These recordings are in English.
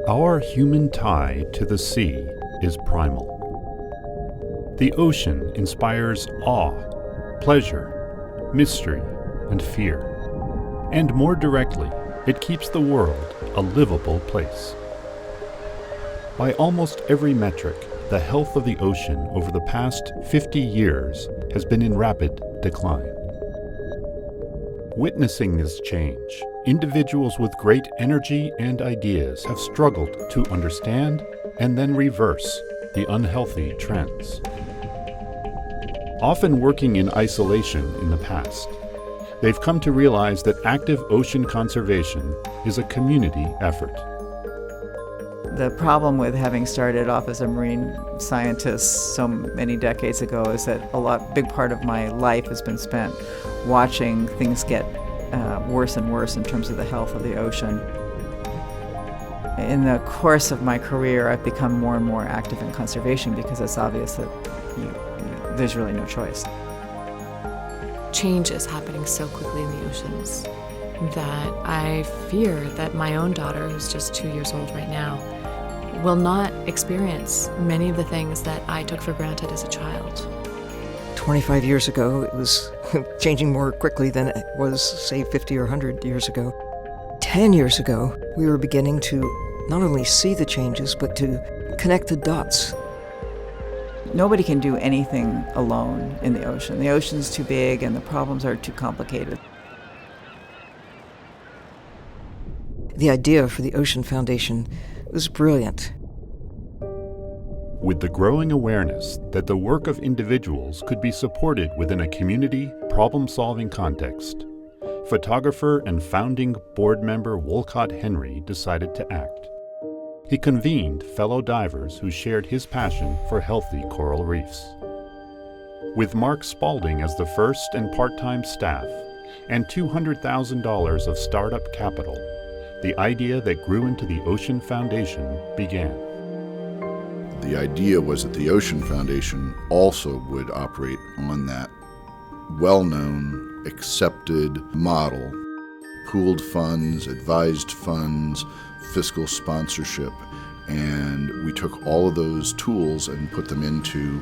Our human tie to the sea is primal. The ocean inspires awe, pleasure, mystery, and fear. And more directly, it keeps the world a livable place. By almost every metric, the health of the ocean over the past 50 years has been in rapid decline. Witnessing this change, individuals with great energy and ideas have struggled to understand and then reverse the unhealthy trends. Often working in isolation in the past, they've come to realize that active ocean conservation is a community effort. The problem with having started off as a marine scientist so many decades ago is that big part of my life has been spent watching things get worse and worse in terms of the health of the ocean. In the course of my career, I've become more and more active in conservation because it's obvious that there's really no choice. Change is happening so quickly in the oceans that I fear that my own daughter, who's just 2 years old right now, will not experience many of the things that I took for granted as a child. 25 years ago, it was changing more quickly than it was, say, 50 or 100 years ago. 10 years ago, we were beginning to not only see the changes, but to connect the dots. Nobody can do anything alone in the ocean. The ocean's too big and the problems are too complicated. The idea for the Ocean Foundation was brilliant. With the growing awareness that the work of individuals could be supported within a community problem-solving context, photographer and founding board member Wolcott Henry decided to act. He convened fellow divers who shared his passion for healthy coral reefs. With Mark Spalding as the first and part-time staff, and $200,000 of startup capital, the idea that grew into the Ocean Foundation began. The idea was that the Ocean Foundation also would operate on that well-known, accepted model: pooled funds, advised funds, fiscal sponsorship, and we took all of those tools and put them into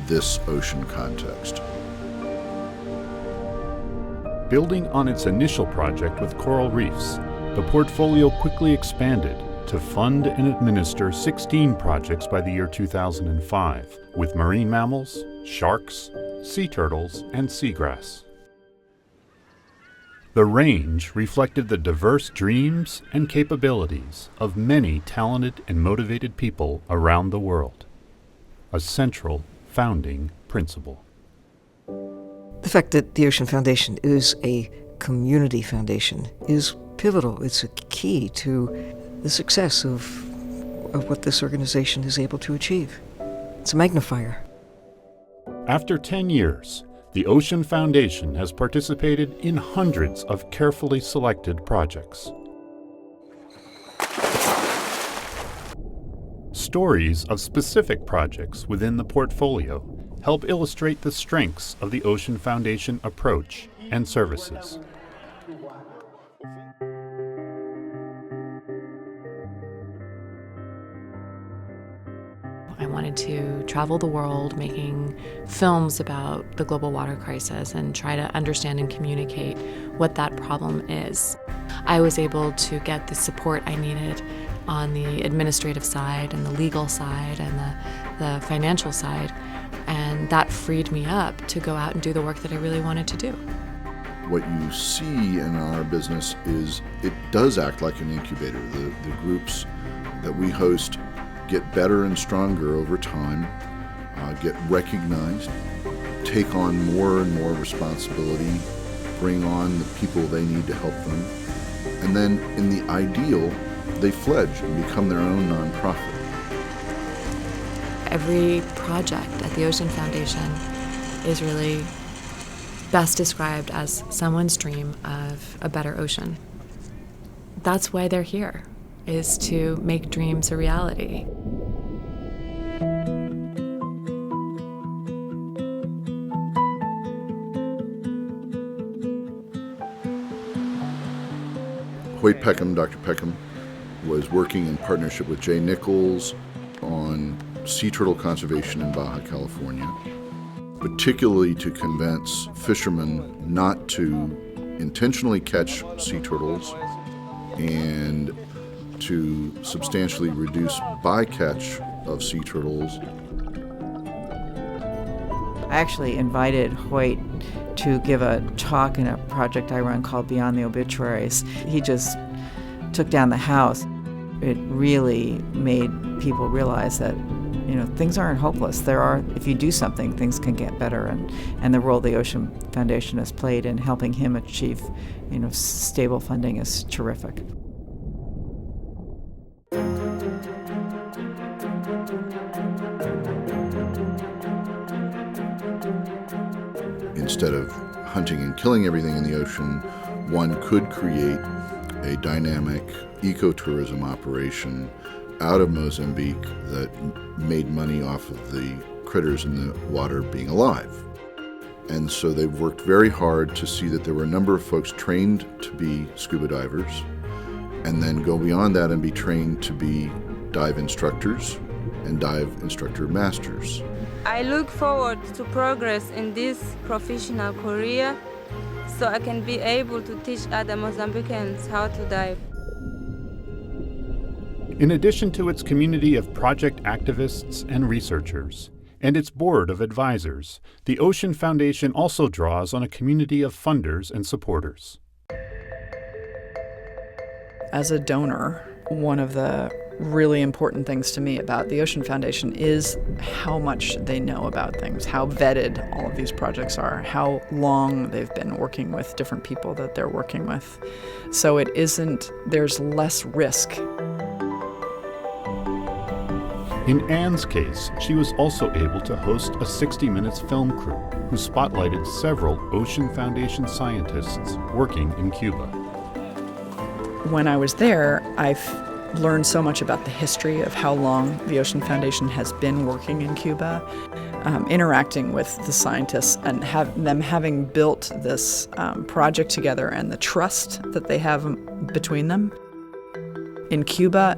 this ocean context. Building on its initial project with coral reefs, the portfolio quickly expanded to fund and administer 16 projects by the year 2005, with marine mammals, sharks, sea turtles, and seagrass. The range reflected the diverse dreams and capabilities of many talented and motivated people around the world, a central founding principle. The fact that the Ocean Foundation is a community foundation is pivotal. It's a key to the success of what this organization is able to achieve. It's a magnifier. After 10 years, the Ocean Foundation has participated in hundreds of carefully selected projects. Stories of specific projects within the portfolio help illustrate the strengths of the Ocean Foundation approach and services. I wanted to travel the world making films about the global water crisis and try to understand and communicate what that problem is. I was able to get the support I needed on the administrative side and the legal side and the financial side, and that freed me up to go out and do the work that I really wanted to do. What you see in our business is it does act like an incubator. The groups that we host get better and stronger over time, get recognized, take on more and more responsibility, bring on the people they need to help them, and then in the ideal, they fledge and become their own nonprofit. Every project at the Ocean Foundation is really best described as someone's dream of a better ocean. That's why they're here, is to make dreams a reality. Hoyt Peckham, Dr. Peckham, was working in partnership with Jay Nichols on sea turtle conservation in Baja California, particularly to convince fishermen not to intentionally catch sea turtles and to substantially reduce bycatch of sea turtles. I actually invited Hoyt to give a talk in a project I run called Beyond the Obituaries. He just took down the house. It really made people realize that, things aren't hopeless. If you do something, things can get better, and the role the Ocean Foundation has played in helping him achieve, stable funding is terrific. Instead of hunting and killing everything in the ocean, one could create a dynamic ecotourism operation out of Mozambique that made money off of the critters in the water being alive. And so they've worked very hard to see that there were a number of folks trained to be scuba divers, and then go beyond that and be trained to be dive instructors and dive instructor masters. I look forward to progress in this professional career so I can be able to teach other Mozambicans how to dive. In addition to its community of project activists and researchers, and its board of advisors, the Ocean Foundation also draws on a community of funders and supporters. As a donor, one of the really important things to me about the Ocean Foundation is how much they know about things, how vetted all of these projects are, how long they've been working with different people that they're working with. So there's less risk. In Anne's case, she was also able to host a 60 Minutes film crew who spotlighted several Ocean Foundation scientists working in Cuba. When I was there, I've learned so much about the history of how long the Ocean Foundation has been working in Cuba, interacting with the scientists and them having built this project together and the trust that they have between them. In Cuba,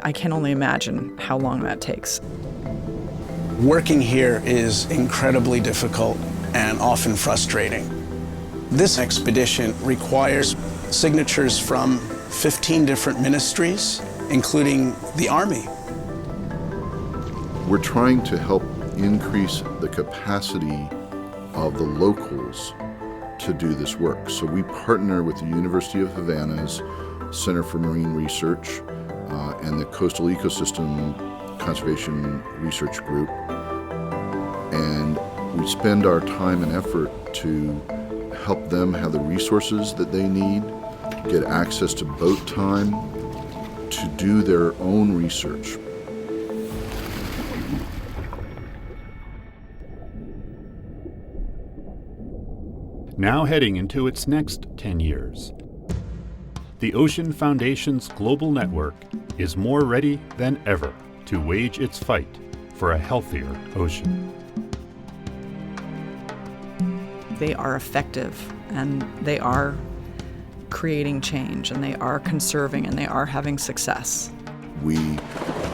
I can only imagine how long that takes. Working here is incredibly difficult and often frustrating. This expedition requires signatures from 15 different ministries, including the Army. We're trying to help increase the capacity of the locals to do this work. So we partner with the University of Havana's Center for Marine Research and the Coastal Ecosystem Conservation Research Group. And we spend our time and effort to help them have the resources that they need, get access to boat time to do their own research. Now heading into its next 10 years. The Ocean Foundation's global network is more ready than ever to wage its fight for a healthier ocean. They are effective, and they are creating change, and they are conserving, and they are having success. We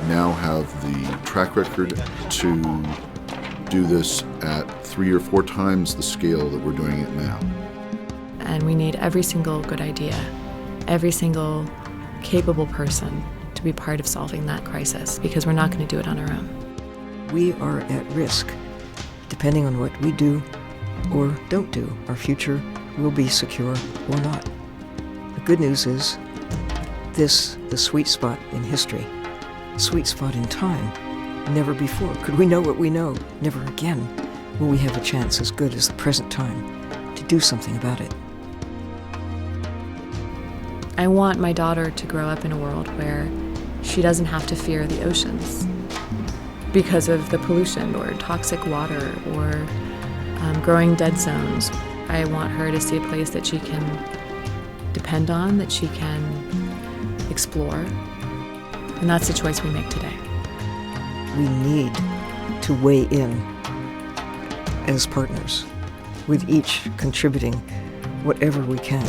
now have the track record to do this at 3 or 4 times the scale that we're doing it now. And we need every single good idea, every single capable person to be part of solving that crisis, because we're not going to do it on our own. We are at risk. Depending on what we do or don't do, our future will be secure or not. The good news is this, the sweet spot in history, sweet spot in time. Never before could we know what we know. Never again will we have a chance as good as the present time to do something about it. I want my daughter to grow up in a world where she doesn't have to fear the oceans because of the pollution or toxic water or growing dead zones. I want her to see a place that she can depend on, that she can explore, and that's the choice we make today. We need to weigh in as partners, with each contributing whatever we can.